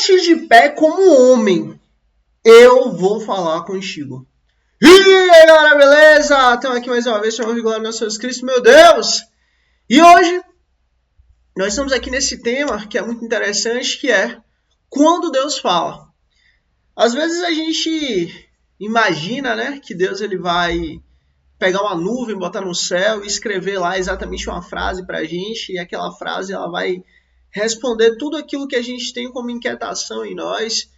Levante de pé como homem. Eu vou falar contigo. E aí, galera, beleza? Estamos aqui mais uma vez, chamando de glória ao nosso Jesus Cristo, meu Deus! E hoje, nós estamos aqui nesse tema que é muito interessante, que é quando Deus fala. Às vezes a gente imagina, né, que Deus ele vai pegar uma nuvem, botar no céu e escrever lá exatamente uma frase pra gente, e aquela frase ela vai responder tudo aquilo que a gente tem como inquietação em nós.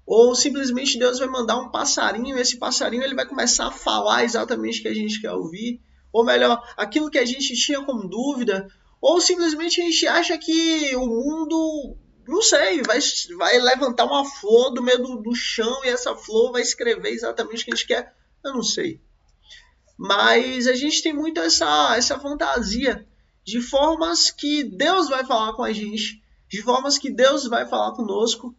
Ou simplesmente Deus vai mandar um passarinho e esse passarinho ele vai começar a falar exatamente o que a gente quer ouvir. Ou melhor, aquilo que a gente tinha como dúvida. Ou simplesmente a gente acha que o mundo, não sei, vai levantar uma flor do meio do chão e essa flor vai escrever exatamente o que a gente quer. Eu não sei. Mas a gente tem muito essa fantasia de formas que Deus vai falar com a gente, de formas que Deus vai falar conosco.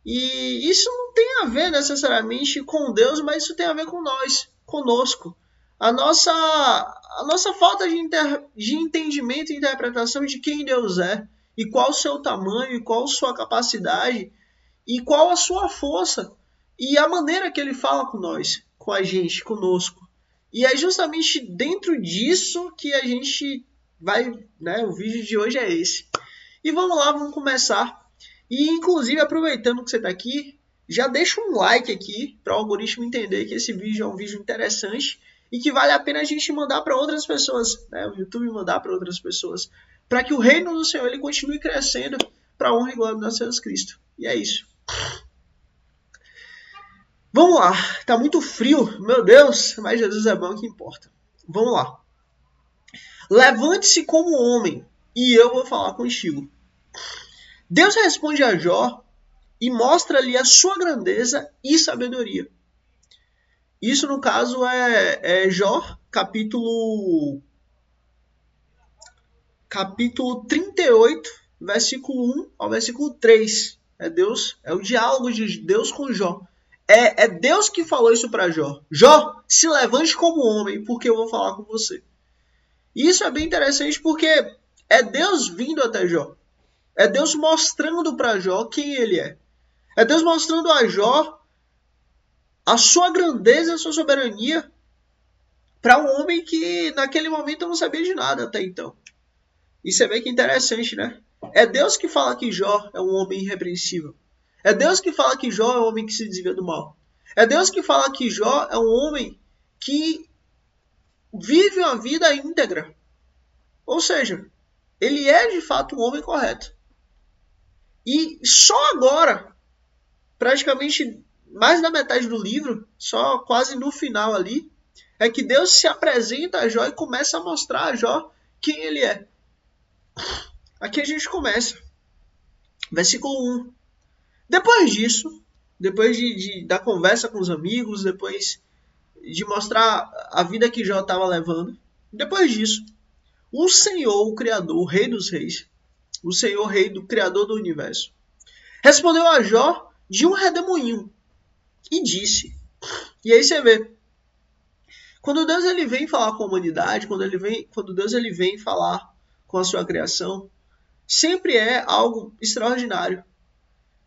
E isso não tem a ver necessariamente com Deus, mas isso tem a ver com nós, conosco. A nossa falta de entendimento e interpretação de quem Deus é, e qual o seu tamanho, e qual a sua capacidade, e qual a sua força, e a maneira que ele fala com nós, com a gente, conosco. E é justamente dentro disso que a gente vai, né? O vídeo de hoje é esse. E vamos lá, vamos começar. E inclusive, aproveitando que você está aqui, já deixa um like aqui para o algoritmo entender que esse vídeo é um vídeo interessante e que vale a pena a gente mandar para outras pessoas, né? O YouTube mandar para outras pessoas, para que o reino do Senhor ele continue crescendo para a honra e glória do nosso Jesus Cristo. E é isso. Vamos lá, tá muito frio, meu Deus, mas Jesus é bom, que importa. Vamos lá. Levante-se como homem e eu vou falar contigo. Deus responde a Jó e mostra-lhe a sua grandeza e sabedoria. Isso, no caso, é Jó, capítulo 38, versículo 1 ao versículo 3. É o diálogo de Deus com Jó. É Deus que falou isso para Jó. Jó, se levante como homem, porque eu vou falar com você. E isso é bem interessante porque é Deus vindo até Jó. É Deus mostrando para Jó quem ele é. É Deus mostrando a Jó a sua grandeza e a sua soberania para um homem que naquele momento não sabia de nada até então. E você vê que interessante, né? É Deus que fala que Jó é um homem irrepreensível. É Deus que fala que Jó é um homem que se desvia do mal. É Deus que fala que Jó é um homem que vive uma vida íntegra. Ou seja, ele é de fato um homem correto. E só agora, praticamente mais da metade do livro, só quase no final ali, é que Deus se apresenta a Jó e começa a mostrar a Jó quem ele é. Aqui a gente começa. Versículo 1. Depois disso, depois da conversa com os amigos, depois de mostrar a vida que Jó estava levando, depois disso, o Senhor, o Criador, o Rei dos Reis, o Senhor, Rei do Criador do Universo, respondeu a Jó de um redemoinho e disse. E aí você vê, quando Deus ele vem falar com a humanidade, quando Deus ele vem falar com a sua criação, sempre é algo extraordinário.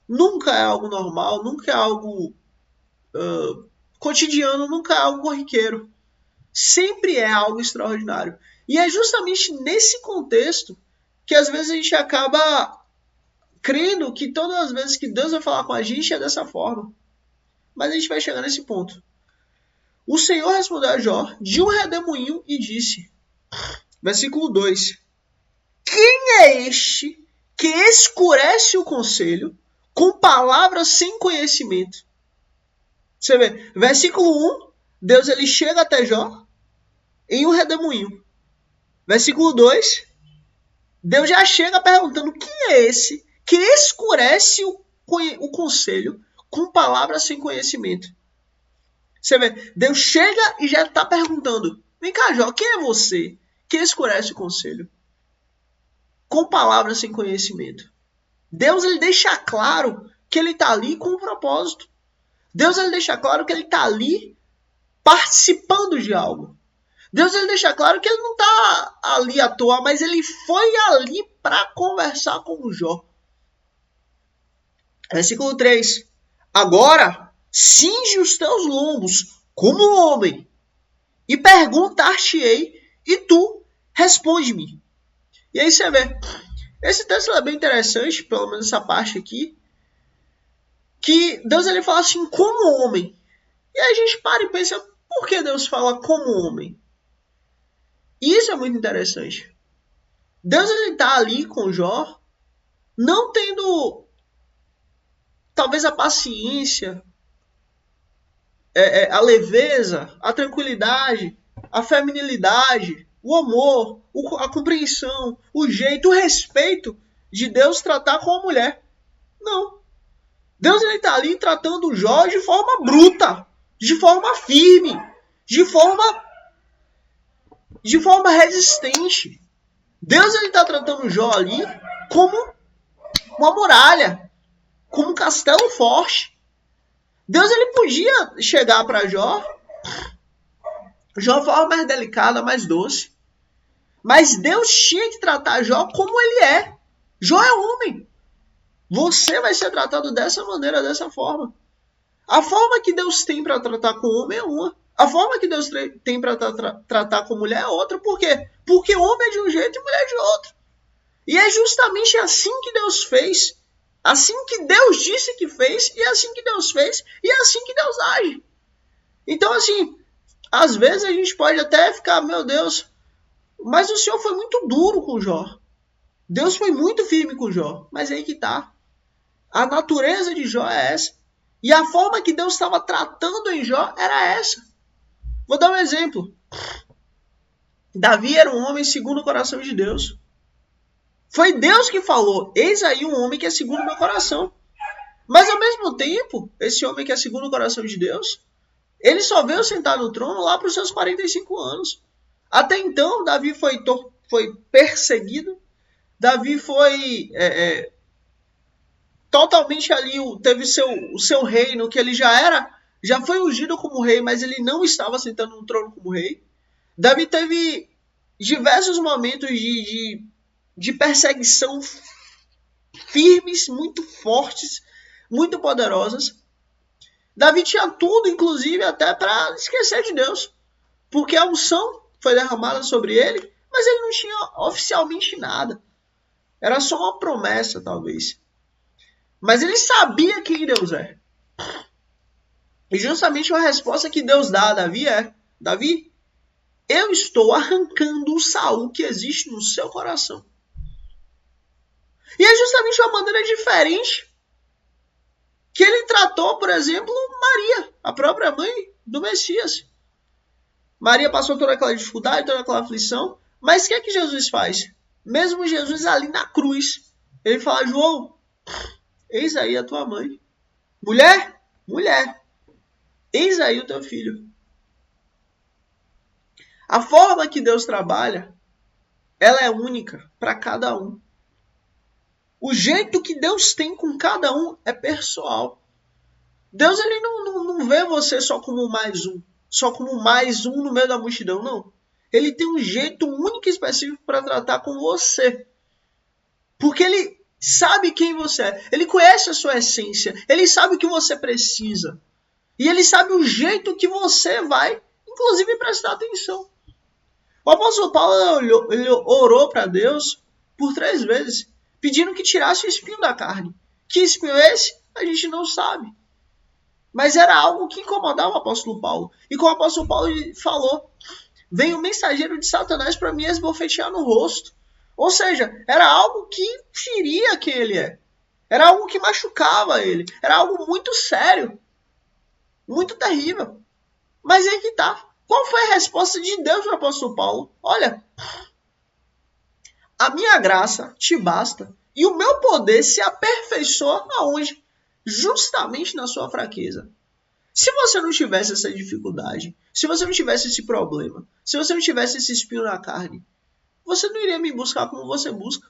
Nunca é algo normal, nunca é algo cotidiano, nunca é algo corriqueiro. Sempre é algo extraordinário. E é justamente nesse contexto que às vezes a gente acaba crendo que todas as vezes que Deus vai falar com a gente é dessa forma. Mas a gente vai chegar nesse ponto. O Senhor respondeu a Jó de um redemoinho e disse, versículo 2, quem é este que escurece o conselho com palavras sem conhecimento? Você vê, versículo 1, Deus ele chega até Jó em um redemoinho. Versículo 2, Deus já chega perguntando quem é esse que escurece o conselho com palavras sem conhecimento. Você vê, Deus chega e já está perguntando, vem cá, Jó, quem é você que escurece o conselho com palavras sem conhecimento? Deus ele deixa claro que ele está ali com um propósito. Deus ele deixa claro que ele está ali participando de algo. Deus ele deixa claro que ele não está ali à toa, mas ele foi ali para conversar com o Jó. Versículo 3. Agora, cinge os teus lombos como homem, e perguntar-te-ei, e tu responde-me. E aí você vê. Esse texto é bem interessante, pelo menos essa parte aqui, que Deus ele fala assim, como homem. E aí a gente para e pensa, por que Deus fala como homem? E isso é muito interessante. Deus ele está ali com Jó, não tendo talvez a paciência, a leveza, a tranquilidade, a feminilidade, o amor, a compreensão, o jeito, o respeito de Deus tratar com a mulher. Não. Deus está ali tratando Jó de forma bruta, de forma firme, de forma resistente. Deus está tratando Jó ali como uma muralha, como um castelo forte. Deus ele podia chegar para Jó de uma forma mais delicada, mais doce. Mas Deus tinha que tratar Jó como ele é. Jó é homem. Você vai ser tratado dessa maneira, dessa forma. A forma que Deus tem para tratar com o homem é uma. A forma que Deus tem para tratar com mulher é outra. Por quê? Porque homem é de um jeito e mulher é de outro. E é justamente assim que Deus fez. Assim que Deus disse que fez, e é assim que Deus fez, e é assim que Deus age. Então, assim, às vezes a gente pode até ficar, meu Deus, mas o Senhor foi muito duro com Jó. Deus foi muito firme com Jó. Mas aí que tá. A natureza de Jó é essa. E a forma que Deus estava tratando em Jó era essa. Vou dar um exemplo. Davi era um homem segundo o coração de Deus. Foi Deus que falou, eis aí um homem que é segundo o meu coração. Mas ao mesmo tempo, esse homem que é segundo o coração de Deus, ele só veio sentar no trono lá para os seus 45 anos. Até então, Davi foi perseguido. Davi foi totalmente ali, teve o seu reino, que ele já foi ungido como rei, mas ele não estava sentando no trono como rei. Davi teve diversos momentos de perseguição firmes, muito fortes, muito poderosas. Davi tinha tudo, inclusive, até para esquecer de Deus. Porque a unção foi derramada sobre ele, mas ele não tinha oficialmente nada. Era só uma promessa, talvez. Mas ele sabia quem Deus é. E justamente a resposta que Deus dá a Davi é: Davi, eu estou arrancando o Saul que existe no seu coração. E é justamente uma maneira diferente que ele tratou, por exemplo, Maria, a própria mãe do Messias. Maria passou toda aquela dificuldade, toda aquela aflição, mas o que é que Jesus faz? Mesmo Jesus ali na cruz, ele fala: João, eis aí a tua mãe. Mulher, mulher, eis aí o teu filho. A forma que Deus trabalha, ela é única para cada um. O jeito que Deus tem com cada um é pessoal. Deus ele não vê você só como mais um. Só como mais um no meio da multidão, não. Ele tem um jeito único e específico para tratar com você. Porque ele sabe quem você é. Ele conhece a sua essência. Ele sabe o que você precisa. E ele sabe o jeito que você vai, inclusive, prestar atenção. O apóstolo Paulo ele orou para Deus por 3 vezes, pedindo que tirasse o espinho da carne. Que espinho é esse? A gente não sabe. Mas era algo que incomodava o apóstolo Paulo. E como o apóstolo Paulo falou, vem o mensageiro de Satanás para me esbofetear no rosto. Ou seja, era algo que feria quem ele é. Era algo que machucava ele. Era algo muito sério. Muito terrível. Mas aí que tá. Qual foi a resposta de Deus para o apóstolo Paulo? Olha, a minha graça te basta e o meu poder se aperfeiçoa aonde? Justamente na sua fraqueza. Se você não tivesse essa dificuldade, se você não tivesse esse problema, se você não tivesse esse espinho na carne, você não iria me buscar como você busca.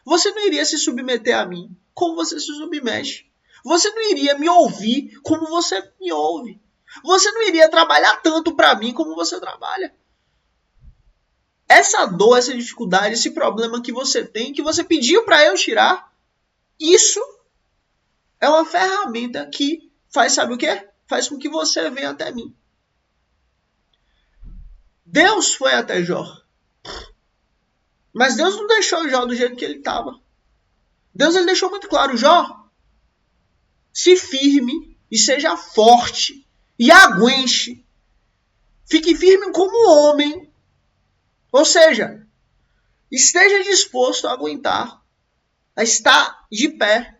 Você não iria se submeter a mim como você se submete. Você não iria me ouvir como você me ouve. Você não iria trabalhar tanto para mim como você trabalha. Essa dor, essa dificuldade, esse problema que você tem, que você pediu para eu tirar, isso é uma ferramenta que faz, sabe o quê? Faz com que você venha até mim. Deus foi até Jó. Mas Deus não deixou Jó do jeito que ele estava. Deus ele deixou muito claro, Jó, se firme e seja forte e aguente. Fique firme como homem. Ou seja, esteja disposto a aguentar, a estar de pé,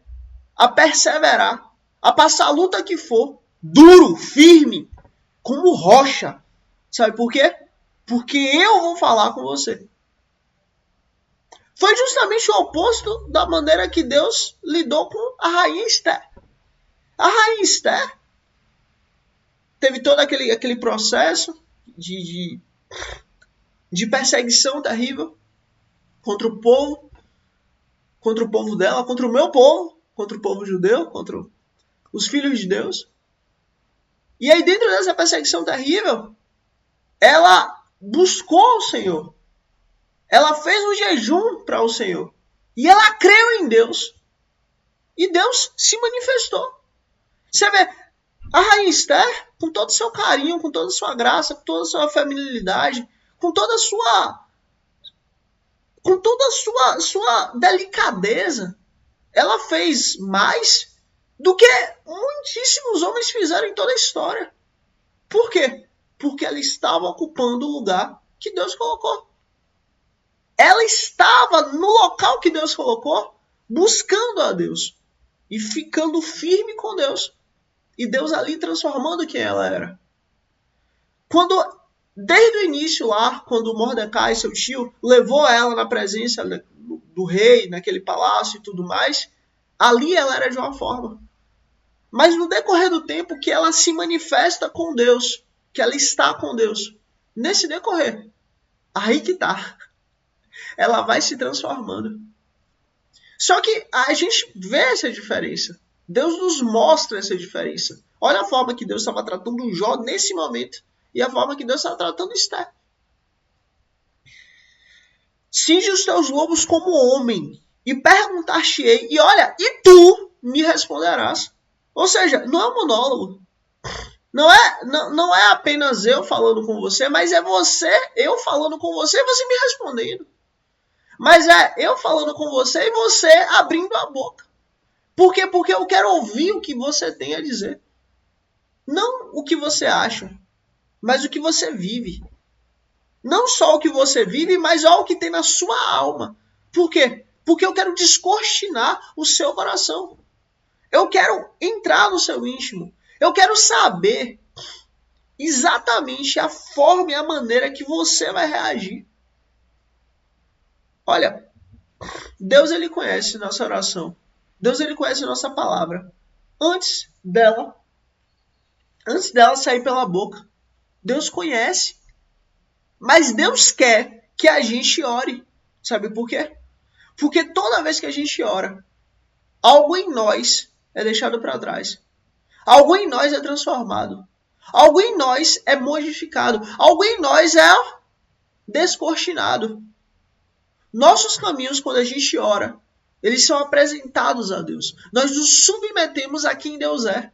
a perseverar, a passar a luta que for, duro, firme, como rocha. Sabe por quê? Porque eu vou falar com você. Foi justamente o oposto da maneira que Deus lidou com a rainha Esther. A rainha Esther teve todo aquele processo de perseguição terrível contra o povo dela, contra o meu povo, contra o povo judeu, contra os filhos de Deus. E aí, dentro dessa perseguição terrível, ela buscou o Senhor. Ela fez um jejum para o Senhor. E ela creu em Deus. E Deus se manifestou. Você vê, a rainha Esther, com todo o seu carinho, com toda a sua graça, com toda a sua familiaridade, com toda a sua delicadeza, ela fez mais do que muitíssimos homens fizeram em toda a história. Por quê? Porque ela estava ocupando o lugar que Deus colocou. Ela estava no local que Deus colocou, buscando a Deus e ficando firme com Deus. E Deus ali transformando quem ela era. Desde o início lá, quando Mordecai, seu tio, levou ela na presença do rei, naquele palácio e tudo mais, ali ela era de uma forma. Mas no decorrer do tempo que ela se manifesta com Deus, que ela está com Deus, nesse decorrer, aí que tá. Ela vai se transformando. Só que a gente vê essa diferença. Deus nos mostra essa diferença. Olha a forma que Deus estava tratando Jó nesse momento e a forma que Deus estava tratando Esther. Cinge os teus lobos como homem e perguntar-te-ei, e olha, e tu me responderás. Ou seja, não é um monólogo. Não é apenas eu falando com você, mas é eu falando com você e você me respondendo. Mas é eu falando com você e você abrindo a boca. Por quê? Porque eu quero ouvir o que você tem a dizer. Não o que você acha, mas o que você vive. Não só o que você vive, mas o que tem na sua alma. Por quê? Porque eu quero descortinar o seu coração. Eu quero entrar no seu íntimo. Eu quero saber exatamente a forma e a maneira que você vai reagir. Olha, Deus ele conhece nossa oração. Deus ele conhece nossa palavra. Antes dela sair pela boca. Deus conhece. Mas Deus quer que a gente ore. Sabe por quê? Porque toda vez que a gente ora, algo em nós é deixado para trás. Algo em nós é transformado. Algo em nós é modificado. Algo em nós é descortinado. Nossos caminhos, quando a gente ora, eles são apresentados a Deus. Nós nos submetemos a quem Deus é.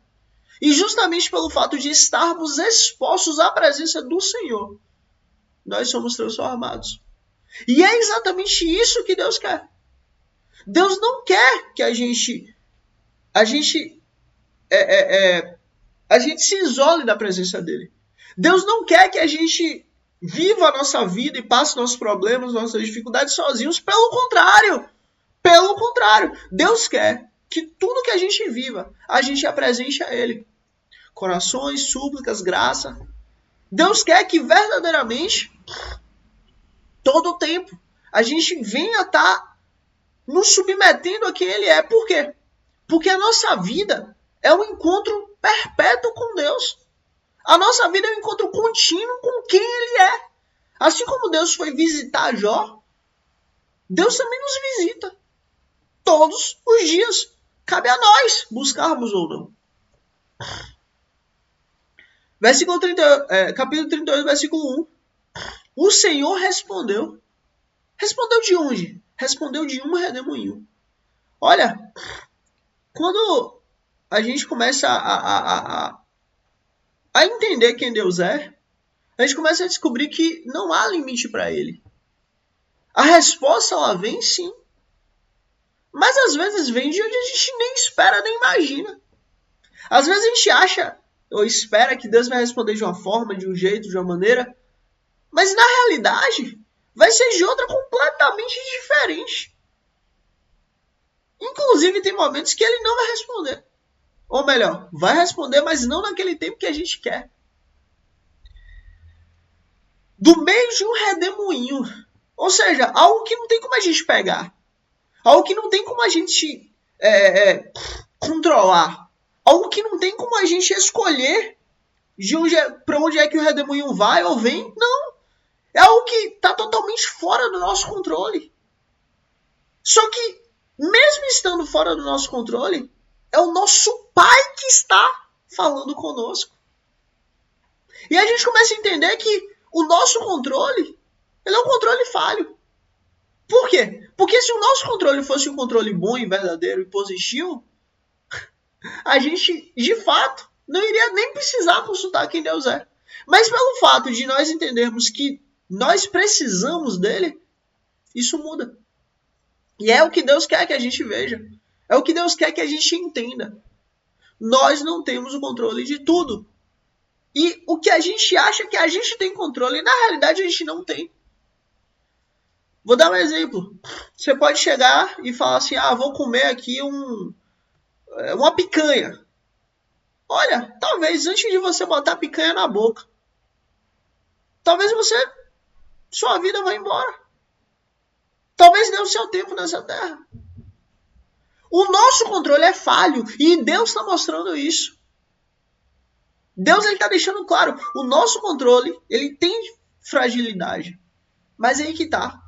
E justamente pelo fato de estarmos expostos à presença do Senhor, nós somos transformados. E é exatamente isso que Deus quer. Deus não quer que a gente se isole da presença dele. Deus não quer que a gente viva a nossa vida e passe nossos problemas, nossas dificuldades sozinhos. Pelo contrário. Deus quer que tudo que a gente viva, a gente apresente a ele. Corações, súplicas, graça. Deus quer que verdadeiramente, todo o tempo, a gente venha estar nos submetendo a quem ele é. Por quê? Porque a nossa vida é um encontro perpétuo com Deus. A nossa vida é um encontro contínuo com quem ele é. Assim como Deus foi visitar Jó, Deus também nos visita. Todos os dias. Cabe a nós buscarmos ou não. Capítulo 38, versículo 1. O Senhor respondeu. Respondeu de onde? Respondeu de um redemoinho. Olha, quando a gente começa a entender quem Deus é, a gente começa a descobrir que não há limite para ele. A resposta, ela vem sim. Mas às vezes vem de onde a gente nem espera, nem imagina. Às vezes a gente acha ou espera que Deus vai responder de uma forma, de um jeito, de uma maneira, mas na realidade vai ser de outra completamente diferente. Inclusive tem momentos que ele não vai responder. Ou melhor, vai responder, mas não naquele tempo que a gente quer. Do meio de um redemoinho. Ou seja, algo que não tem como a gente pegar. Algo que não tem como a gente controlar. Algo que não tem como a gente escolher para onde é que o redemoinho vai ou vem. Não. É algo que está totalmente fora do nosso controle. Só que, mesmo estando fora do nosso controle, é o nosso Pai que está falando conosco. E a gente começa a entender que o nosso controle, ele é um controle falho. Por quê? Porque se o nosso controle fosse um controle bom e verdadeiro e positivo, a gente, de fato, não iria nem precisar consultar quem Deus é. Mas pelo fato de nós entendermos que nós precisamos dele, isso muda. E é o que Deus quer que a gente veja. É o que Deus quer que a gente entenda. Nós não temos o controle de tudo. E o que a gente acha que a gente tem controle, na realidade a gente não tem. Vou dar um exemplo. Você pode chegar e falar assim, vou comer aqui uma picanha. Olha, talvez antes de você botar a picanha na boca, talvez sua vida vá embora. Talvez dê o seu tempo nessa terra. O nosso controle é falho e Deus está mostrando isso. Deus está deixando claro, o nosso controle ele tem fragilidade. Mas é aí que está.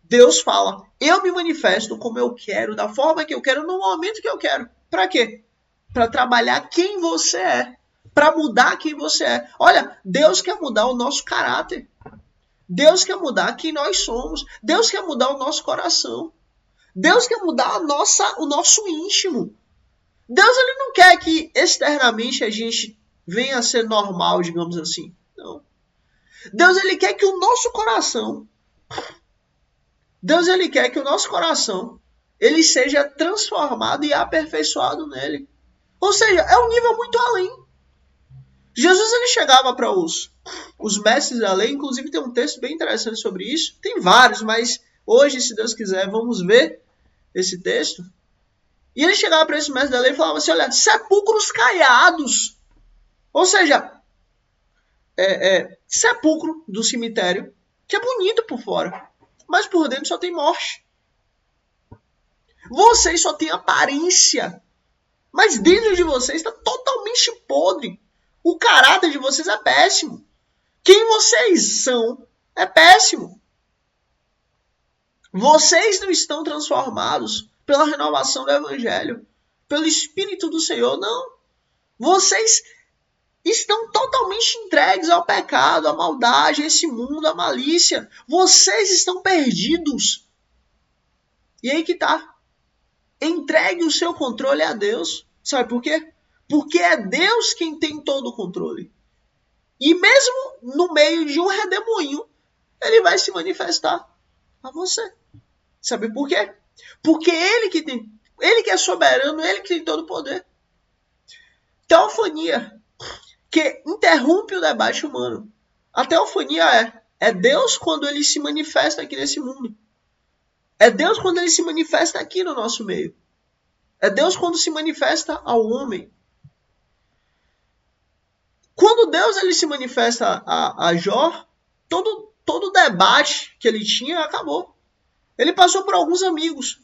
Deus fala, eu me manifesto como eu quero, da forma que eu quero, no momento que eu quero. Para quê? Para trabalhar quem você é. Para mudar quem você é. Olha, Deus quer mudar o nosso caráter. Deus quer mudar quem nós somos. Deus quer mudar o nosso coração. Deus quer mudar o nosso íntimo. Deus ele não quer que externamente a gente venha a ser normal, digamos assim. Não. Deus ele quer que o nosso coração ele seja transformado e aperfeiçoado nele. Ou seja, é um nível muito além. Jesus ele chegava para os mestres da lei, inclusive tem um texto bem interessante sobre isso. Tem vários, mas hoje, se Deus quiser, vamos ver esse texto. E ele chegava para esses mestres da lei e falava assim, olha, sepulcros caiados. Ou seja, sepulcro do cemitério, que é bonito por fora, mas por dentro só tem morte. Vocês só têm aparência, mas dentro de vocês está totalmente podre. O caráter de vocês é péssimo. Quem vocês são é péssimo. Vocês não estão transformados pela renovação do Evangelho, pelo Espírito do Senhor, não. Vocês estão totalmente entregues ao pecado, à maldade, a esse mundo, à malícia. Vocês estão perdidos. E aí que tá. Entregue o seu controle a Deus. Sabe por quê? Porque é Deus quem tem todo o controle. E mesmo no meio de um redemoinho, ele vai se manifestar a você. Sabe por quê? Porque ele que é soberano, ele que tem todo o poder. Teofania, que interrompe o debate humano. A teofania é Deus quando ele se manifesta aqui nesse mundo. É Deus quando ele se manifesta aqui no nosso meio. É Deus quando se manifesta ao homem. Quando Deus ele se manifesta a Jó, todo o debate que ele tinha acabou. Ele passou por alguns amigos.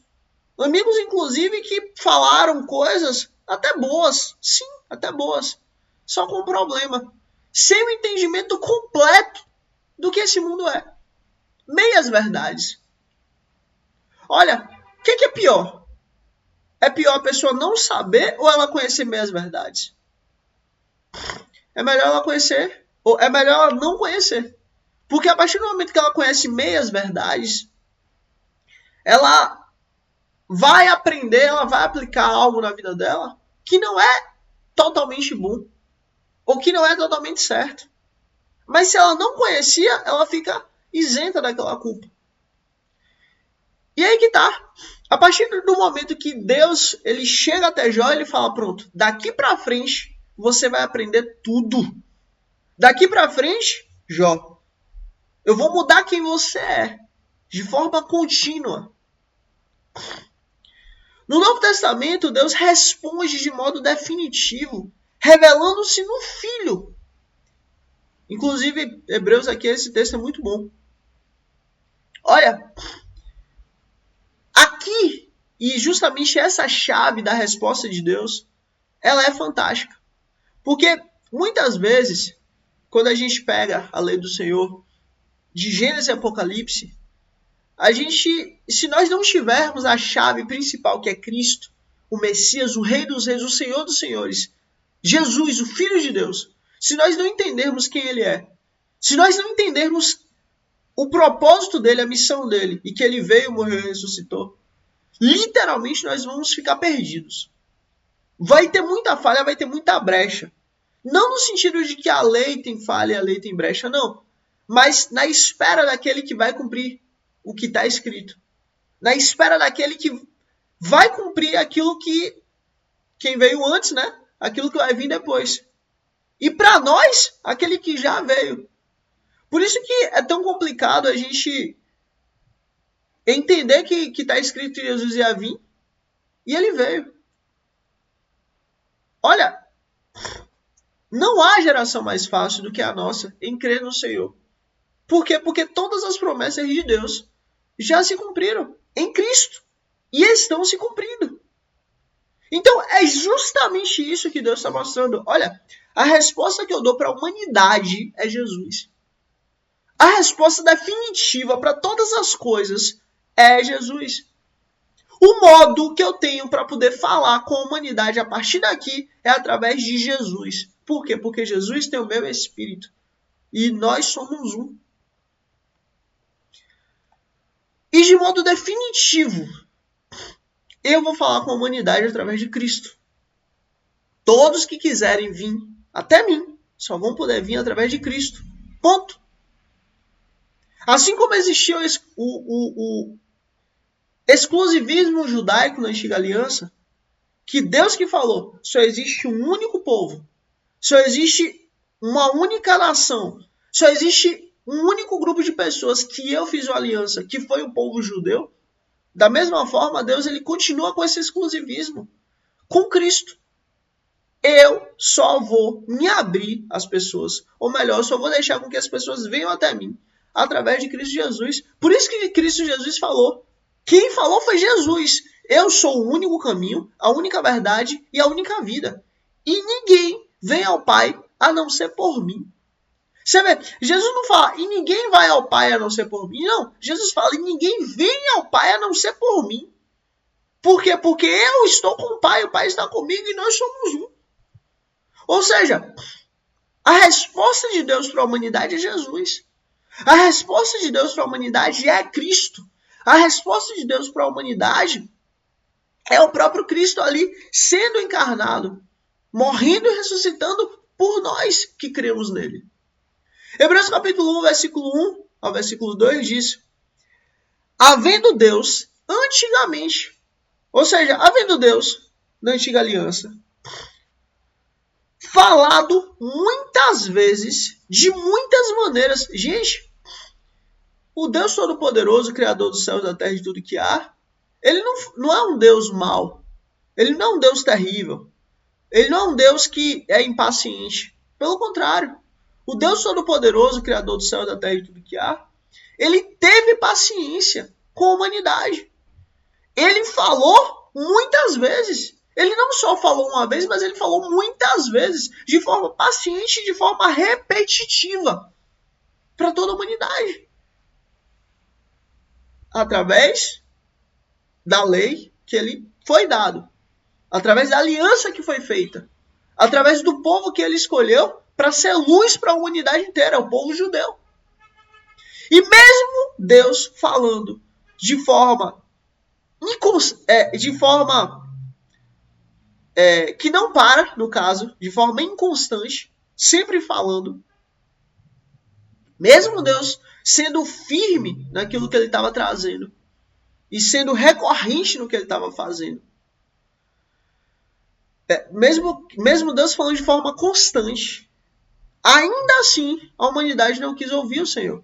Amigos, inclusive, que falaram coisas até boas. Sim, até boas. Só com um problema. Sem o entendimento completo do que esse mundo é. Meias verdades. Olha, o que é pior? É pior a pessoa não saber ou ela conhecer meias verdades? É melhor ela conhecer ou é melhor ela não conhecer. Porque a partir do momento que ela conhece meias verdades, ela vai aprender, ela vai aplicar algo na vida dela que não é totalmente bom, ou que não é totalmente certo. Mas se ela não conhecia, ela fica isenta daquela culpa. E aí que tá. A partir do momento que Deus ele chega até Jó, ele fala, pronto, daqui pra frente você vai aprender tudo. Daqui pra frente, Jó, eu vou mudar quem você é, de forma contínua. No Novo Testamento, Deus responde de modo definitivo, revelando-se no Filho. Inclusive, Hebreus aqui, esse texto é muito bom. Olha, aqui, e justamente essa chave da resposta de Deus, ela é fantástica. Porque muitas vezes, quando a gente pega a lei do Senhor, de Gênesis e Apocalipse, a gente, se nós não tivermos a chave principal, que é Cristo, o Messias, o Rei dos Reis, o Senhor dos Senhores, Jesus, o Filho de Deus, se nós não entendermos quem Ele é, se nós não entendermos o propósito dele, a missão dele, e que ele veio, morreu e ressuscitou, literalmente nós vamos ficar perdidos. Vai ter muita falha, vai ter muita brecha. Não no sentido de que a lei tem falha e a lei tem brecha, não. Mas na espera daquele que vai cumprir o que está escrito. Na espera daquele que vai cumprir aquilo que quem veio antes, né? Aquilo que vai vir depois. E para nós, aquele que já veio. Por isso que é tão complicado a gente entender que está escrito que Jesus ia vir e ele veio. Olha, não há geração mais fácil do que a nossa em crer no Senhor. Por quê? Porque todas as promessas de Deus já se cumpriram em Cristo e estão se cumprindo. Então é justamente isso que Deus está mostrando. Olha, a resposta que eu dou para a humanidade é Jesus. A resposta definitiva para todas as coisas é Jesus. O modo que eu tenho para poder falar com a humanidade a partir daqui é através de Jesus. Por quê? Porque Jesus tem o meu espírito. E nós somos um. E de modo definitivo, eu vou falar com a humanidade através de Cristo. Todos que quiserem vir até mim, só vão poder vir através de Cristo. Ponto. Assim como existia o exclusivismo judaico na antiga aliança, que Deus que falou, só existe um único povo, só existe uma única nação, só existe um único grupo de pessoas que eu fiz uma aliança, que foi o povo judeu. Da mesma forma, Deus ele continua com esse exclusivismo com Cristo. Eu só vou me abrir às pessoas, ou melhor, eu só vou deixar com que as pessoas venham até mim através de Cristo Jesus. Por isso que Cristo Jesus falou. Quem falou foi Jesus. Eu sou o único caminho, a única verdade e a única vida. E ninguém vem ao Pai a não ser por mim. Você vê, Jesus não fala, e ninguém vai ao Pai a não ser por mim. Não, Jesus fala, e ninguém vem ao Pai a não ser por mim. Por quê? Porque eu estou com o Pai está comigo e nós somos um. Ou seja, a resposta de Deus para a humanidade é Jesus. A resposta de Deus para a humanidade é Cristo. A resposta de Deus para a humanidade é o próprio Cristo ali sendo encarnado, morrendo e ressuscitando por nós que cremos nele. Hebreus capítulo 1, versículo 1 ao versículo 2 diz: havendo Deus antigamente, ou seja, havendo Deus na antiga aliança, falado muitas vezes, de muitas maneiras. Gente, o Deus Todo-Poderoso, Criador dos céus, da terra e de tudo que há, ele não é um Deus mau. Ele não é um Deus terrível. Ele não é um Deus que é impaciente. Pelo contrário, o Deus Todo-Poderoso, Criador do céu, da terra e de tudo que há, ele teve paciência com a humanidade. Ele falou muitas vezes. Ele não só falou uma vez, mas ele falou muitas vezes, de forma paciente, de forma repetitiva, para toda a humanidade. Através da lei que ele foi dado, através da aliança que foi feita, através do povo que ele escolheu para ser luz para a humanidade inteira, o povo judeu. E mesmo Deus falando de forma que não para, no caso, de forma inconstante, sempre falando. Mesmo Deus sendo firme naquilo que ele estava trazendo e sendo recorrente no que ele estava fazendo. Mesmo Deus falando de forma constante, ainda assim a humanidade não quis ouvir o Senhor.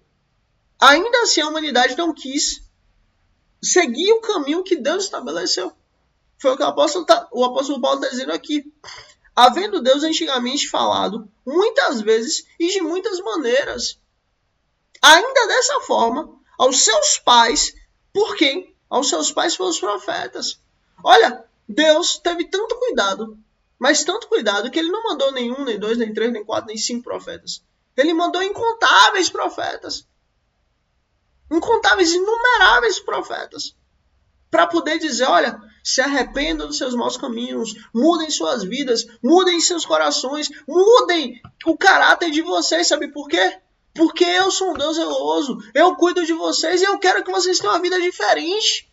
Ainda assim a humanidade não quis seguir o caminho que Deus estabeleceu. Foi o que o apóstolo Paulo está dizendo aqui. Havendo Deus antigamente falado, muitas vezes e de muitas maneiras, ainda dessa forma, aos seus pais, por quem? Aos seus pais pelos profetas. Olha, Deus teve tanto cuidado, mas tanto cuidado, que ele não mandou nenhum, nem dois, nem três, nem quatro, nem cinco profetas. Ele mandou incontáveis profetas. Incontáveis, inumeráveis profetas. Para poder dizer, olha, se arrependam dos seus maus caminhos, mudem suas vidas, mudem seus corações, mudem o caráter de vocês, sabe por quê? Porque eu sou um Deus zeloso, eu cuido de vocês e eu quero que vocês tenham uma vida diferente.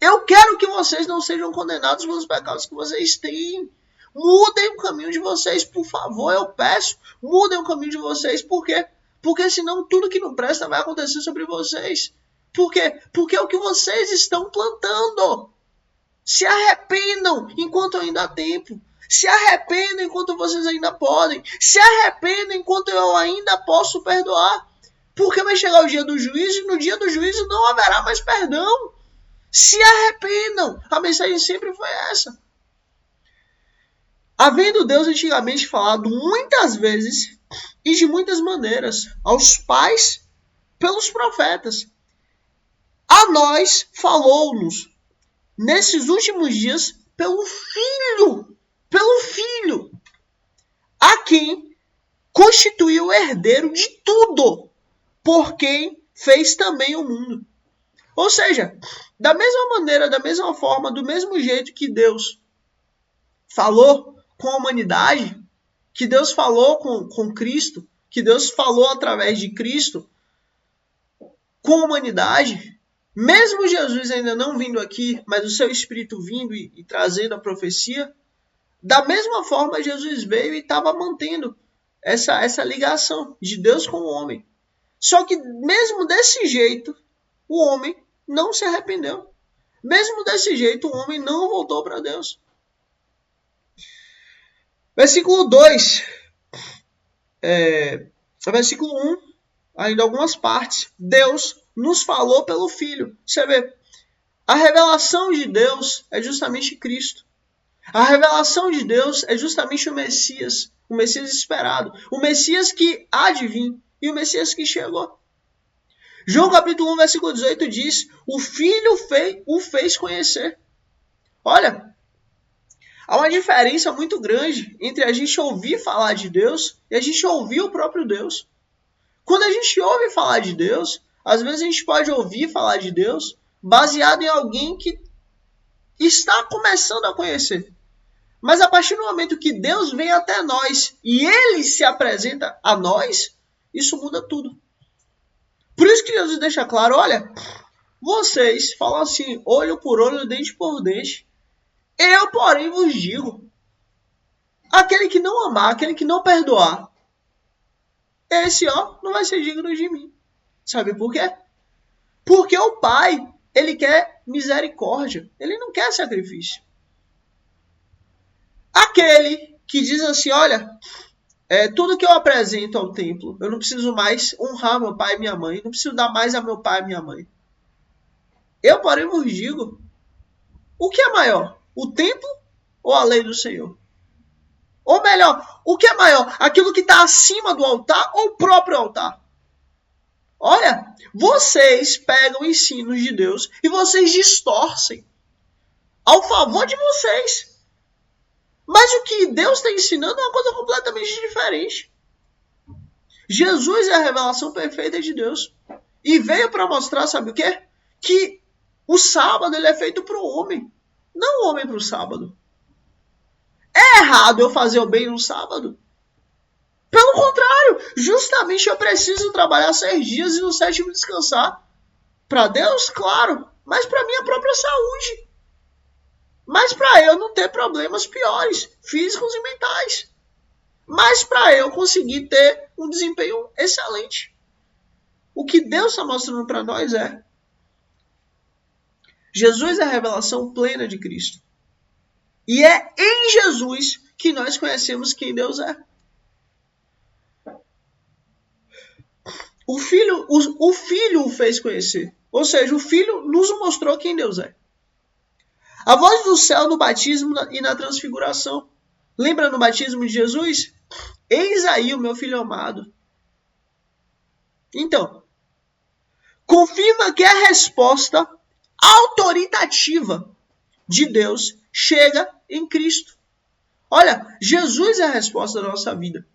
Eu quero que vocês não sejam condenados pelos pecados que vocês têm. Mudem o caminho de vocês, por favor, eu peço. Mudem o caminho de vocês, por quê? Porque senão tudo que não presta vai acontecer sobre vocês. Por quê? Porque é o que vocês estão plantando. Se arrependam enquanto ainda há tempo. Se arrependam enquanto vocês ainda podem. Se arrependam enquanto eu ainda posso perdoar. Porque vai chegar o dia do juízo e no dia do juízo não haverá mais perdão. Se arrependam. A mensagem sempre foi essa. Havendo Deus antigamente falado muitas vezes e de muitas maneiras aos pais pelos profetas, a nós falou-nos nesses últimos dias pelo Filho, a quem constituiu o herdeiro de tudo, por quem fez também o mundo. Ou seja, da mesma maneira, da mesma forma, do mesmo jeito que Deus falou com a humanidade, que Deus falou com Cristo, que Deus falou através de Cristo com a humanidade, mesmo Jesus ainda não vindo aqui, mas o seu Espírito vindo e trazendo a profecia, da mesma forma Jesus veio e estava mantendo essa ligação de Deus com o homem. Só que mesmo desse jeito, o homem não se arrependeu. Mesmo desse jeito, o homem não voltou para Deus. Versículo 2, versículo 1, ainda algumas partes. Deus nos falou pelo Filho. Você vê, a revelação de Deus é justamente Cristo. A revelação de Deus é justamente o Messias esperado. O Messias que há de vir e o Messias que chegou. João capítulo 1, versículo 18 diz, o Filho o fez conhecer. Olha, há uma diferença muito grande entre a gente ouvir falar de Deus e a gente ouvir o próprio Deus. Quando a gente ouve falar de Deus, às vezes a gente pode ouvir falar de Deus baseado em alguém que está começando a conhecer. Mas a partir do momento que Deus vem até nós e Ele se apresenta a nós, isso muda tudo. Por isso que Jesus deixa claro, olha, vocês falam assim, olho por olho, dente por dente. Eu, porém, vos digo, aquele que não amar, aquele que não perdoar, esse, não vai ser digno de mim. Sabe por quê? Porque o Pai, ele quer misericórdia. Ele não quer sacrifício. Aquele que diz assim, olha, tudo que eu apresento ao templo, eu não preciso mais honrar meu pai e minha mãe, não preciso dar mais a meu pai e minha mãe. Eu, porém, vos digo, o que é maior? O templo ou a lei do Senhor? Ou melhor, o que é maior? Aquilo que está acima do altar ou o próprio altar? Olha, vocês pegam ensinos de Deus e vocês distorcem ao favor de vocês. Mas o que Deus está ensinando é uma coisa completamente diferente. Jesus é a revelação perfeita de Deus. E veio para mostrar, sabe o quê? Que o sábado ele é feito para o homem, não o homem para o sábado. É errado eu fazer o bem no sábado? Pelo contrário, justamente eu preciso trabalhar 6 dias e no 7º descansar. Para Deus, claro, mas para minha própria saúde. mas para eu não ter problemas piores, físicos e mentais. Mas para eu conseguir ter um desempenho excelente. O que Deus está mostrando para nós é: Jesus é a revelação plena de Cristo. E é em Jesus que nós conhecemos quem Deus é. O Filho o fez conhecer. Ou seja, o Filho nos mostrou quem Deus é. A voz do céu no batismo e na transfiguração. Lembra no batismo de Jesus? Eis aí o meu Filho amado. Então, confirma que a resposta autoritativa de Deus chega em Cristo. Olha, Jesus é a resposta da nossa vida.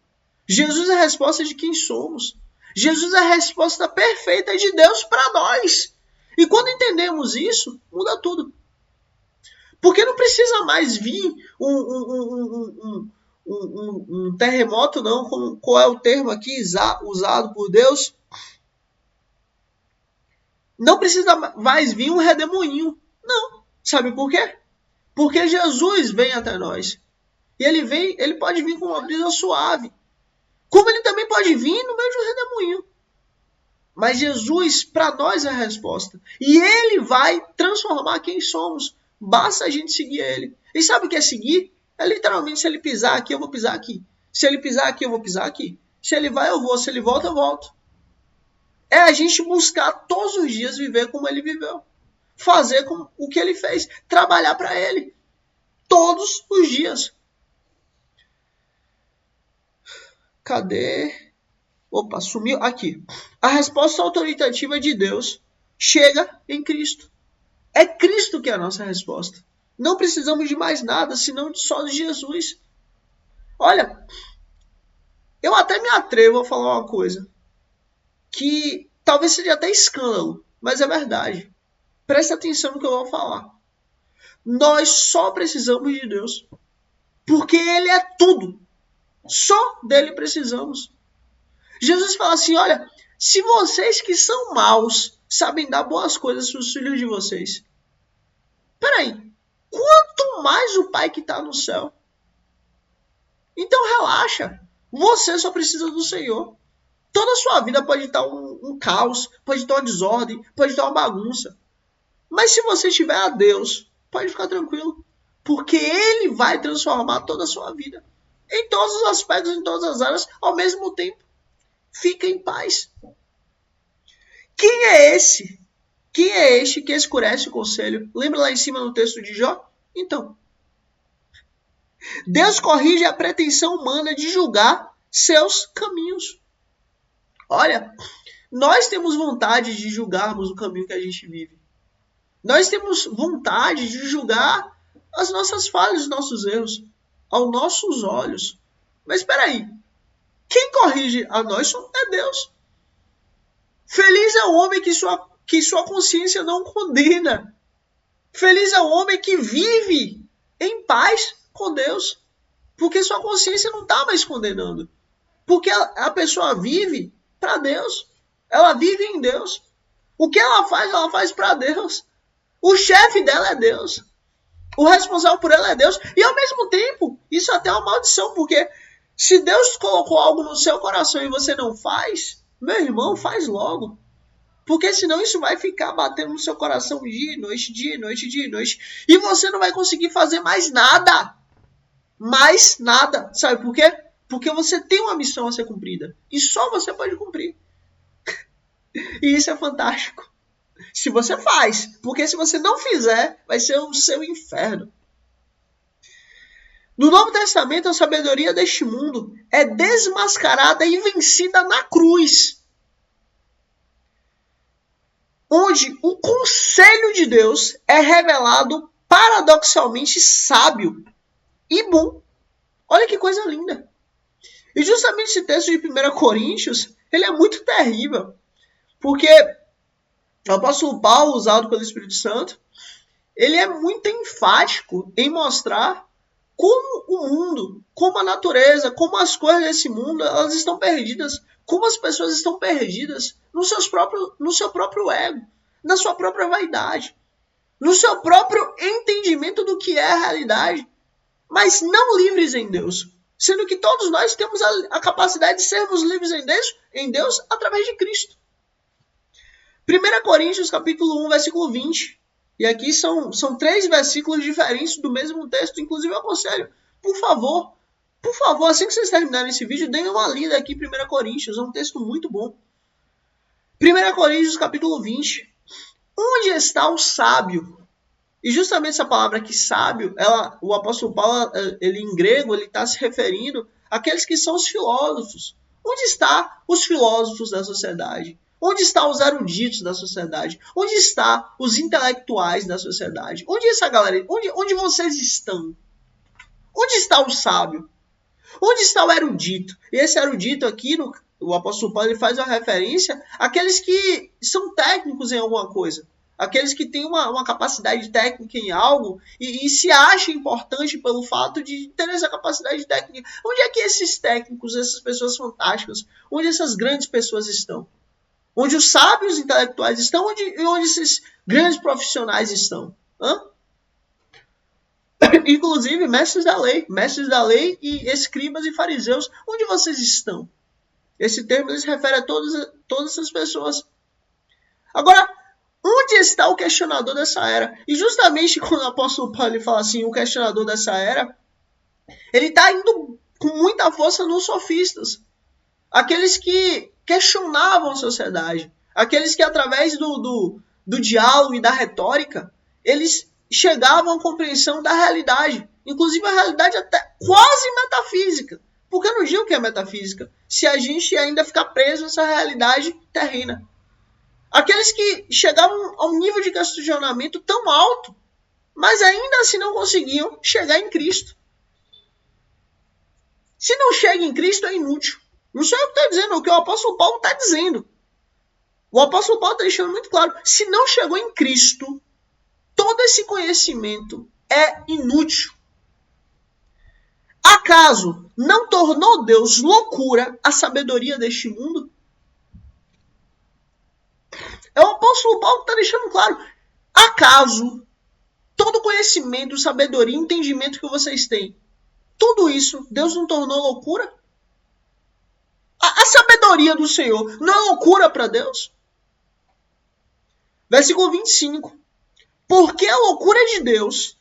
Jesus é a resposta de quem somos. Jesus é a resposta perfeita de Deus para nós. E quando entendemos isso, muda tudo. Porque não precisa mais vir um terremoto, não. Qual é o termo aqui usado por Deus? Não precisa mais vir um redemoinho. Não. Sabe por quê? Porque Jesus vem até nós. E ele pode vir com uma brisa suave. Como ele também pode vir no meio de um redemoinho. Mas Jesus, para nós, é a resposta. E ele vai transformar quem somos. Basta a gente seguir ele. E sabe o que é seguir? É literalmente, se ele pisar aqui, eu vou pisar aqui. Se ele pisar aqui, eu vou pisar aqui. Se ele vai, eu vou. Se ele volta, eu volto. É a gente buscar todos os dias viver como ele viveu. Fazer como o que ele fez. Trabalhar para ele. Todos os dias. Cadê? Opa, sumiu aqui. A resposta autoritativa de Deus chega em Cristo. É Cristo que é a nossa resposta. Não precisamos de mais nada, senão só de Jesus. Olha, eu até me atrevo a falar uma coisa que talvez seja até escândalo, mas é verdade. Preste atenção no que eu vou falar. Nós só precisamos de Deus, porque Ele é tudo. Só dele precisamos. Jesus fala assim, olha, se vocês que são maus sabem dar boas coisas para os filhos de vocês, peraí, quanto mais o Pai que está no céu? Então relaxa, você só precisa do Senhor. Toda a sua vida pode estar um caos, pode estar uma desordem, pode estar uma bagunça. Mas se você tiver a Deus, pode ficar tranquilo, porque Ele vai transformar toda a sua vida. Em todos os aspectos, em todas as áreas, ao mesmo tempo. Fica em paz. Quem é esse? Quem é este que escurece o conselho? Lembra lá em cima no texto de Jó? Então, Deus corrige a pretensão humana de julgar seus caminhos. Olha, nós temos vontade de julgarmos o caminho que a gente vive. Nós temos vontade de julgar as nossas falhas, os nossos erros, aos nossos olhos. Mas espera aí. Quem corrige a nós é Deus. Feliz é o homem que sua consciência não condena. Feliz é o homem que vive em paz com Deus. Porque sua consciência não está mais condenando. Porque a pessoa vive para Deus. Ela vive em Deus. O que ela faz para Deus. O chefe dela é Deus. O responsável por ela é Deus. E ao mesmo tempo, isso até é uma maldição. Porque se Deus colocou algo no seu coração e você não faz, meu irmão, faz logo. Porque senão isso vai ficar batendo no seu coração dia e noite, dia e noite, dia e noite. E você não vai conseguir fazer mais nada. Mais nada. Sabe por quê? Porque você tem uma missão a ser cumprida. E só você pode cumprir. E isso é fantástico. Se você faz. Porque se você não fizer, vai ser o seu inferno. No Novo Testamento, a sabedoria deste mundo é desmascarada e vencida na cruz. Onde o conselho de Deus é revelado paradoxalmente sábio e bom. Olha que coisa linda. E justamente esse texto de 1 Coríntios, ele é muito terrível. Porque o apóstolo Paulo, usado pelo Espírito Santo, ele é muito enfático em mostrar como o mundo, como a natureza, como as coisas desse mundo, elas estão perdidas. Como as pessoas estão perdidas no seu próprio ego, na sua própria vaidade. no seu próprio entendimento do que é a realidade, mas não livres em Deus. Sendo que todos nós temos a capacidade de sermos livres em Deus através de Cristo. 1 Coríntios capítulo 1, versículo 20. E aqui são 3 versículos diferentes do mesmo texto. Inclusive eu aconselho, por favor, assim que vocês terminarem esse vídeo, deem uma lida aqui em 1 Coríntios. É um texto muito bom. 1 Coríntios capítulo 20. Onde está o sábio? E justamente essa palavra aqui, sábio, o apóstolo Paulo, ele em grego, ele está se referindo àqueles que são os filósofos. Onde estão os filósofos da sociedade? Onde estão os eruditos da sociedade? Onde estão os intelectuais da sociedade? Onde essa galera? Onde vocês estão? Onde está o sábio? Onde está o erudito? E esse erudito aqui, o apóstolo Paulo, ele faz uma referência àqueles que são técnicos em alguma coisa. Aqueles que têm uma capacidade técnica em algo e se acham importante pelo fato de ter essa capacidade técnica. Onde é que esses técnicos, essas pessoas fantásticas, onde essas grandes pessoas estão? Onde os sábios intelectuais estão? Onde esses grandes profissionais estão? Inclusive mestres da lei e escribas e fariseus. Onde vocês estão? Esse termo se refere a todas essas pessoas. Agora, onde está o questionador dessa era? E justamente quando o apóstolo Paulo fala assim, o questionador dessa era, ele está indo com muita força nos sofistas. Aqueles que questionavam a sociedade. Aqueles que através do diálogo e da retórica, eles chegavam à compreensão da realidade. Inclusive a realidade até quase metafísica. Porque eu não digo que é metafísica, se a gente ainda ficar preso nessa realidade terrena. Aqueles que chegavam a um nível de questionamento tão alto, mas ainda assim não conseguiam chegar em Cristo. Se não chega em Cristo, é inútil. Não sou eu que estou dizendo, é o que o apóstolo Paulo está dizendo. O apóstolo Paulo está deixando muito claro. Se não chegou em Cristo, todo esse conhecimento é inútil. Acaso não tornou Deus loucura a sabedoria deste mundo? É o apóstolo Paulo que está deixando claro. Acaso todo conhecimento, sabedoria, entendimento que vocês têm, tudo isso Deus não tornou loucura? A sabedoria do Senhor não é loucura para Deus? Versículo 25. Porque a loucura de Deus,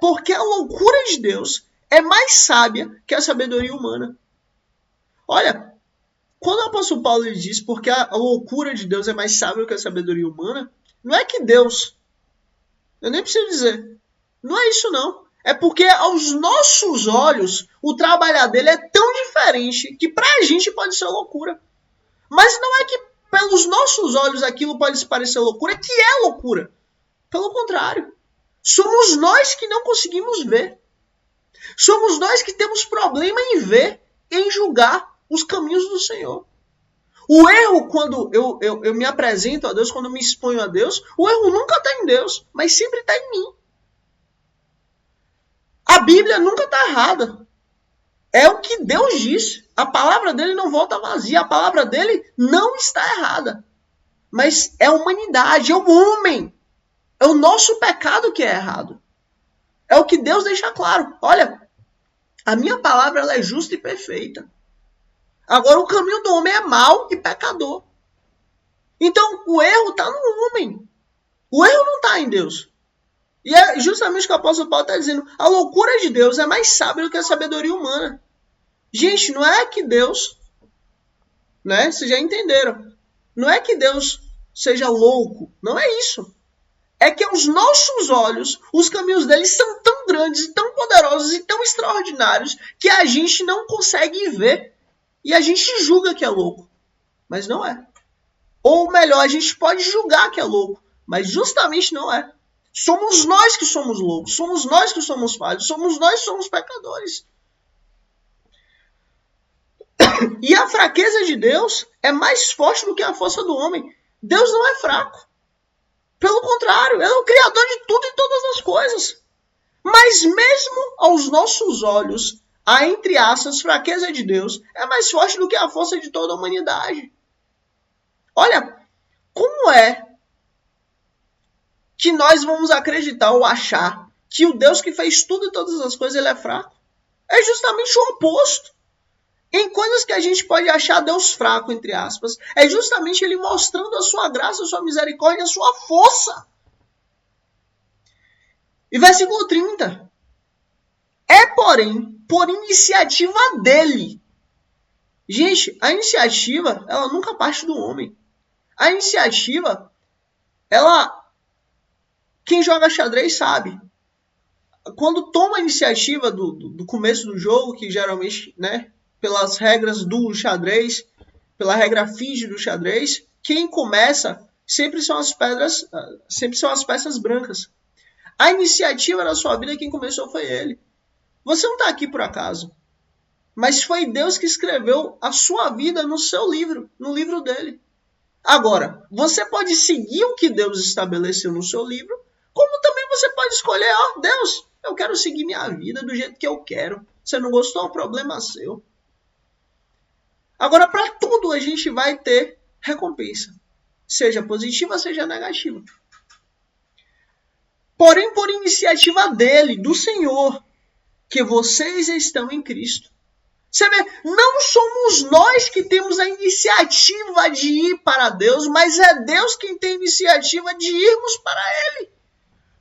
porque a loucura de Deus é mais sábia que a sabedoria humana. Olha, quando o apóstolo Paulo diz porque a loucura de Deus é mais sábia que a sabedoria humana, não é que Deus, eu nem preciso dizer, não é isso não. É porque aos nossos olhos, o trabalhar dele é tão diferente que pra gente pode ser loucura. Mas não é que pelos nossos olhos aquilo pode parecer loucura, que é loucura. Pelo contrário, somos nós que não conseguimos ver. Somos nós que temos problema em ver, em julgar os caminhos do Senhor. O erro, quando eu me apresento a Deus, quando eu me exponho a Deus, o erro nunca está em Deus, mas sempre está em mim. A Bíblia nunca está errada. É o que Deus disse. A palavra dele não volta vazia. A palavra dele não está errada. Mas é a humanidade, é o homem. É o nosso pecado que é errado. É o que Deus deixa claro. Olha, a minha palavra ela é justa e perfeita. Agora o caminho do homem é mau e pecador. Então o erro está no homem. O erro não está em Deus. E é justamente o que o apóstolo Paulo está dizendo. A loucura de Deus é mais sábia do que a sabedoria humana. Gente, não é que Deus, né? Vocês já entenderam. Não é que Deus seja louco. Não é isso. É que aos nossos olhos, os caminhos dele são tão grandes, e tão poderosos e tão extraordinários que a gente não consegue ver. E a gente julga que é louco. Mas não é. Ou melhor, a gente pode julgar que é louco. Mas justamente não é. Somos nós que somos loucos. Somos nós que somos falhos. Somos nós que somos pecadores. E a fraqueza de Deus é mais forte do que a força do homem. Deus não é fraco. Pelo contrário, ele é o criador de tudo e todas as coisas. Mas mesmo aos nossos olhos, a, entre aspas, fraqueza de Deus é mais forte do que a força de toda a humanidade. Olha, como é que nós vamos acreditar ou achar que o Deus que fez tudo e todas as coisas, ele é fraco? É justamente o oposto. Em coisas que a gente pode achar Deus fraco, entre aspas, é justamente ele mostrando a sua graça, a sua misericórdia, a sua força. E versículo 30. É, porém, por iniciativa dele. Gente, a iniciativa, ela nunca parte do homem. A iniciativa, quem joga xadrez sabe. Quando toma a iniciativa do começo do jogo, que geralmente, né, pelas regras do xadrez, pela regra finge do xadrez, quem começa sempre são as peças brancas. A iniciativa da sua vida, quem começou foi ele. Você não está aqui por acaso. Mas foi Deus que escreveu a sua vida no seu livro, no livro dele. Agora, você pode seguir o que Deus estabeleceu no seu livro, como também você pode escolher, Deus, eu quero seguir minha vida do jeito que eu quero. Você não gostou, é um problema seu. Agora, para tudo a gente vai ter recompensa. Seja positiva, seja negativa. Porém, por iniciativa dele, do Senhor, que vocês estão em Cristo. Você vê, não somos nós que temos a iniciativa de ir para Deus, mas é Deus quem tem a iniciativa de irmos para Ele.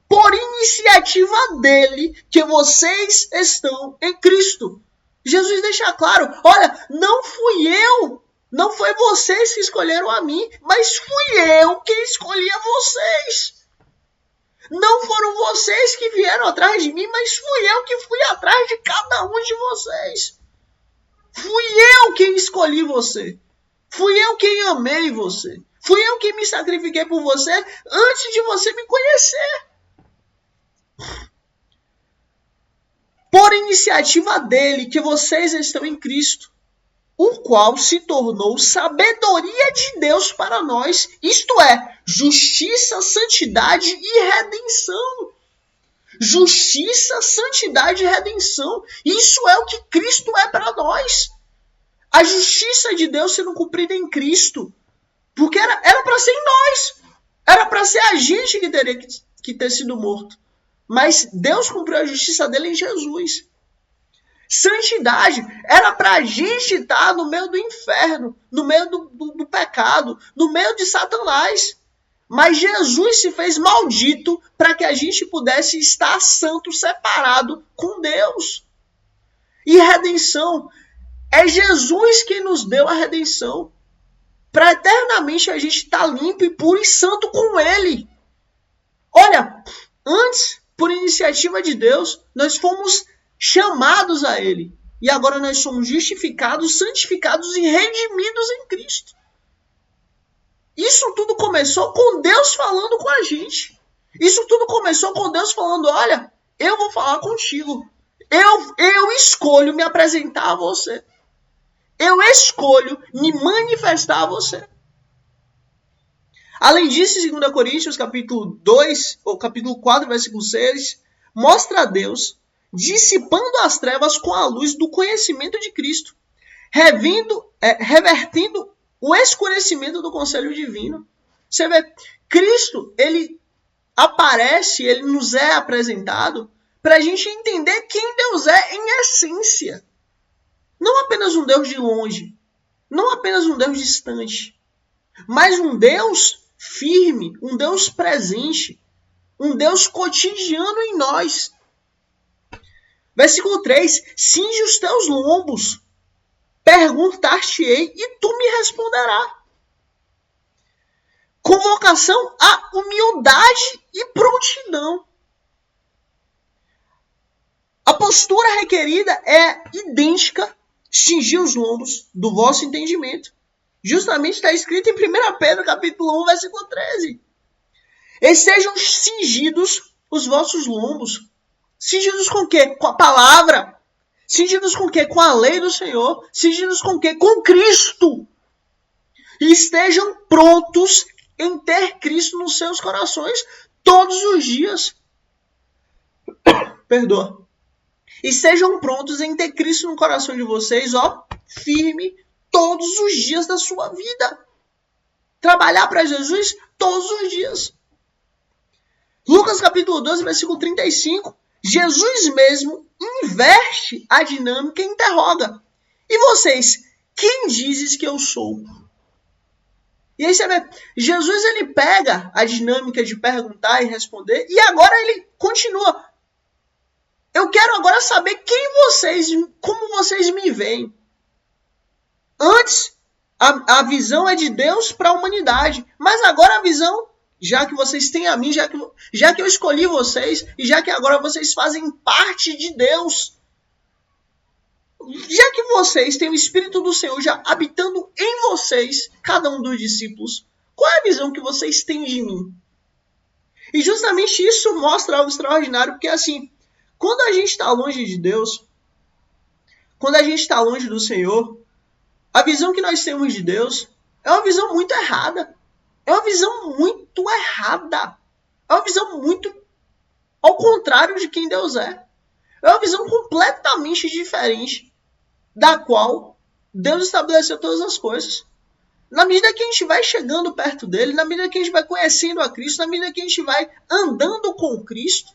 Por iniciativa dele, que vocês estão em Cristo. Jesus deixa claro, olha, não fui eu, não foi vocês que escolheram a mim, mas fui eu que escolhi a vocês. Não foram vocês que vieram atrás de mim, mas fui eu que fui atrás de cada um de vocês. Fui eu quem escolhi você. Fui eu quem amei você. Fui eu quem me sacrifiquei por você antes de você me conhecer. Por iniciativa dele que vocês estão em Cristo, o qual se tornou sabedoria de Deus para nós, isto é, justiça, santidade e redenção. Justiça, santidade e redenção. Isso é o que Cristo é para nós. A justiça de Deus sendo cumprida em Cristo. Porque era para ser em nós. Era para ser a gente que teria que ter sido morto. Mas Deus cumpriu a justiça dele em Jesus. Santidade era para a gente estar no meio do inferno, no meio do pecado, no meio de Satanás. Mas Jesus se fez maldito para que a gente pudesse estar santo, separado com Deus. E redenção, é Jesus quem nos deu a redenção. Para eternamente a gente estar limpo e puro e santo com Ele. Olha, antes, por iniciativa de Deus, nós fomos chamados a Ele. E agora nós somos justificados, santificados e redimidos em Cristo. Isso tudo começou com Deus falando com a gente. Isso tudo começou com Deus falando, olha, eu vou falar contigo. Eu escolho me apresentar a você. Eu escolho me manifestar a você. Além disso, em 2 Coríntios, capítulo 2, ou capítulo 4, versículo 6, mostra a Deus dissipando as trevas com a luz do conhecimento de Cristo, revertendo o escurecimento do conselho divino. Você vê, Cristo, ele aparece, ele nos é apresentado para a gente entender quem Deus é em essência. Não apenas um Deus de longe, não apenas um Deus distante, mas um Deus firme, um Deus presente, um Deus cotidiano em nós. Versículo 3, cinge os teus lombos, perguntar-te-ei e tu me responderás. Convocação à humildade e prontidão. A postura requerida é idêntica, cingir os lombos do vosso entendimento. Justamente está escrito em 1 Pedro, capítulo 1, versículo 13. Estejam cingidos os vossos lombos. Cingidos com o quê? Com a palavra. Cingidos com o quê? Com a lei do Senhor. Cingidos com o quê? Com Cristo. E estejam prontos em ter Cristo nos seus corações todos os dias. Perdoa. E sejam prontos em ter Cristo no coração de vocês, firme todos os dias da sua vida. Trabalhar para Jesus todos os dias. Lucas capítulo 12, versículo 35. Jesus mesmo inverte a dinâmica e interroga. E vocês, quem dizes que eu sou? E aí você vê, Jesus ele pega a dinâmica de perguntar e responder e agora ele continua. Eu quero agora saber como vocês me veem. Antes, a visão é de Deus para a humanidade. Mas agora a visão, já que vocês têm a mim, já que eu escolhi vocês, e já que agora vocês fazem parte de Deus, já que vocês têm o Espírito do Senhor já habitando em vocês, cada um dos discípulos, qual é a visão que vocês têm de mim? E justamente isso mostra algo extraordinário, porque assim, quando a gente está longe de Deus, quando a gente está longe do Senhor, a visão que nós temos de Deus é uma visão muito errada. É uma visão muito errada. É uma visão muito ao contrário de quem Deus é. É uma visão completamente diferente da qual Deus estabeleceu todas as coisas. Na medida que a gente vai chegando perto dele, na medida que a gente vai conhecendo a Cristo, na medida que a gente vai andando com Cristo,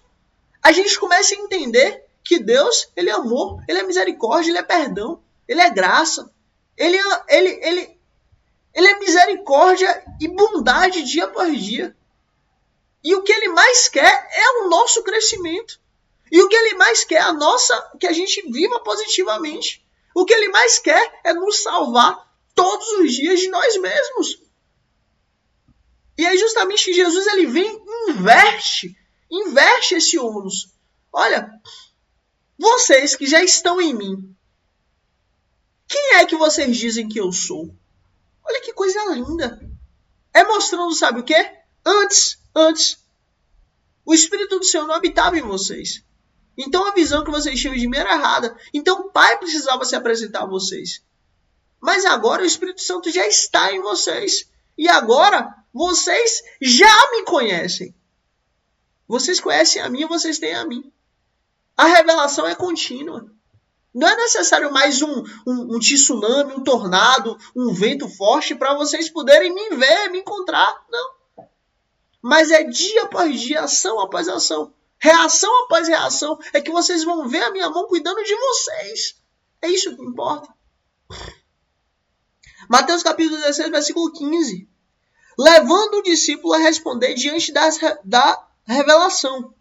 a gente começa a entender que Deus, ele é amor, ele é misericórdia, ele é perdão, ele é graça. Ele é misericórdia e bondade dia após dia. E o que ele mais quer é o nosso crescimento. E o que ele mais quer é que a gente viva positivamente. O que ele mais quer é nos salvar todos os dias de nós mesmos. E aí justamente Jesus ele vem e inverte esse ônus. Olha, vocês que já estão em mim, quem é que vocês dizem que eu sou? Olha que coisa linda. É mostrando, sabe o quê? Antes, o Espírito do Senhor não habitava em vocês. Então a visão que vocês tinham de mim era errada. Então o Pai precisava se apresentar a vocês. Mas agora o Espírito Santo já está em vocês. E agora vocês já me conhecem. Vocês conhecem a mim e vocês têm a mim. A revelação é contínua. Não é necessário mais um tsunami, um tornado, um vento forte para vocês poderem me ver, me encontrar. Não. Mas é dia após dia, ação após ação, reação após reação, é que vocês vão ver a minha mão cuidando de vocês. É isso que importa. Mateus capítulo 16, versículo 15. Levando o discípulo a responder diante da revelação.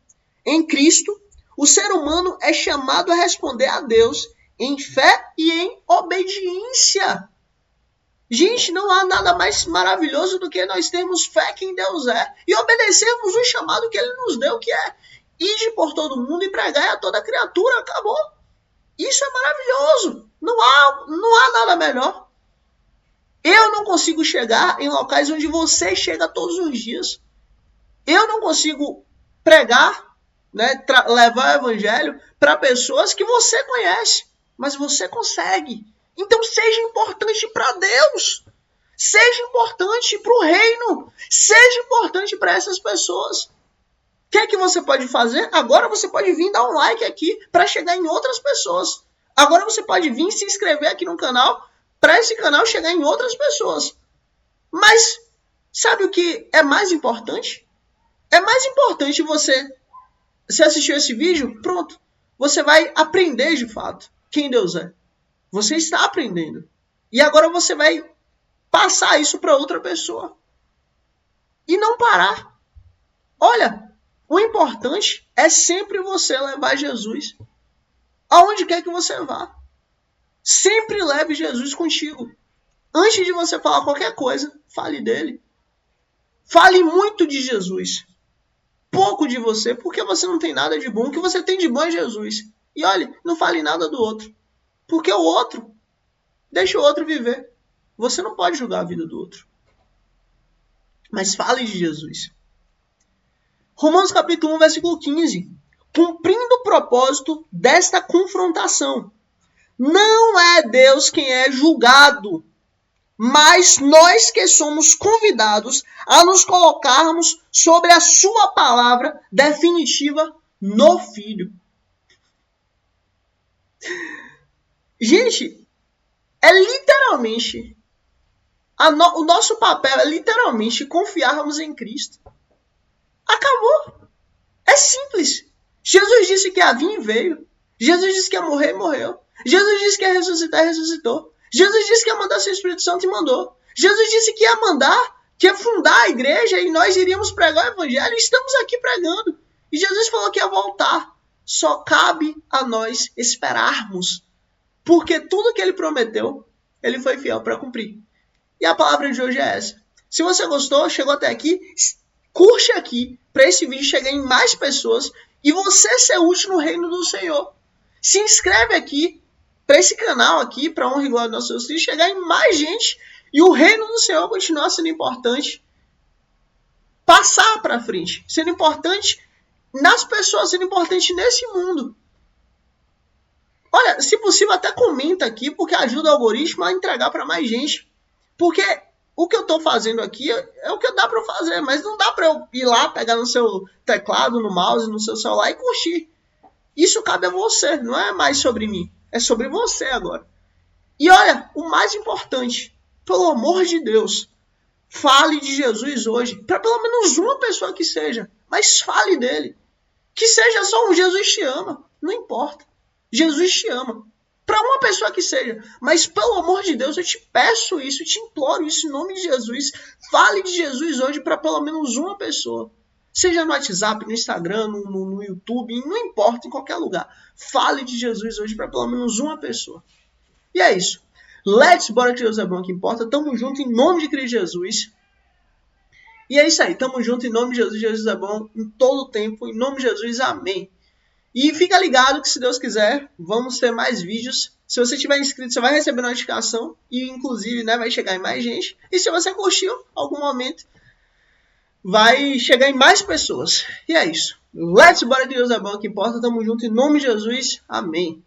Em Cristo, o ser humano é chamado a responder a Deus em fé e em obediência. Gente, não há nada mais maravilhoso do que nós termos fé quem Deus é e obedecermos o chamado que Ele nos deu, que é ide por todo mundo e pregai a toda criatura. Acabou. Isso é maravilhoso. Não há nada melhor. Eu não consigo chegar em locais onde você chega todos os dias. Eu não consigo pregar, né, levar o evangelho para pessoas que você conhece, mas você consegue. Então seja importante para Deus, seja importante para o reino, seja importante para essas pessoas. O que é que você pode fazer? Agora você pode vir dar um like aqui para chegar em outras pessoas. Agora você pode vir se inscrever aqui no canal para esse canal chegar em outras pessoas. Mas sabe o que é mais importante? É mais importante você assistiu esse vídeo, pronto. Você vai aprender de fato quem Deus é. Você está aprendendo. E agora você vai passar isso para outra pessoa. E não parar. Olha, o importante é sempre você levar Jesus aonde quer que você vá. Sempre leve Jesus contigo. Antes de você falar qualquer coisa, fale dele. Fale muito de Jesus. Pouco de você, porque você não tem nada de bom. O que você tem de bom é Jesus. E olhe, não fale nada do outro. Porque o outro, deixa o outro viver. Você não pode julgar a vida do outro. Mas fale de Jesus. Romanos capítulo 1, versículo 15. Cumprindo o propósito desta confrontação. Não é Deus quem é julgado, mas nós que somos convidados a nos colocarmos sobre a sua palavra definitiva no Filho. Gente, é literalmente, o nosso papel é literalmente confiarmos em Cristo. Acabou. É simples. Jesus disse que ia vir e veio. Jesus disse que ia morrer e morreu. Jesus disse que ia ressuscitar e ressuscitou. Jesus disse que ia mandar seu Espírito Santo e mandou. Jesus disse que ia mandar, que ia fundar a igreja e nós iríamos pregar o evangelho. E estamos aqui pregando. E Jesus falou que ia voltar. Só cabe a nós esperarmos. Porque tudo que ele prometeu, ele foi fiel para cumprir. E a palavra de hoje é essa. Se você gostou, chegou até aqui, curte aqui para esse vídeo chegar em mais pessoas e você ser útil no reino do Senhor. Se inscreve aqui para esse canal aqui, para honra e glória do nosso Deus Cristo, chegar em mais gente e o reino do Senhor continuar sendo importante. Passar para frente, sendo importante nas pessoas, sendo importante nesse mundo. Olha, se possível até comenta aqui, porque ajuda o algoritmo a entregar para mais gente. Porque o que eu estou fazendo aqui é o que dá para fazer, mas não dá para eu ir lá, pegar no seu teclado, no mouse, no seu celular e curtir. Isso cabe a você, não é mais sobre mim, é sobre você agora. E olha, o mais importante, pelo amor de Deus, fale de Jesus hoje, para pelo menos uma pessoa que seja, mas fale dele. Que seja só um Jesus te ama, não importa. Jesus te ama. Para uma pessoa que seja. Mas pelo amor de Deus, eu te peço isso, eu te imploro isso em nome de Jesus. Fale de Jesus hoje para pelo menos uma pessoa. Seja no WhatsApp, no Instagram, no YouTube, não importa, em qualquer lugar. Fale de Jesus hoje para pelo menos uma pessoa. E é isso. Let's bora que Deus é bom, que importa. Tamo junto em nome de Cristo Jesus. E é isso aí, tamo junto em nome de Jesus. Jesus é bom em todo o tempo. Em nome de Jesus, amém. E fica ligado que, se Deus quiser, vamos ter mais vídeos. Se você tiver inscrito, você vai receber notificação. E, inclusive, né, vai chegar em mais gente. E se você curtiu, algum momento, vai chegar em mais pessoas. E é isso. Let's bora que Deus é bom, que importa. Tamo junto em nome de Jesus. Amém.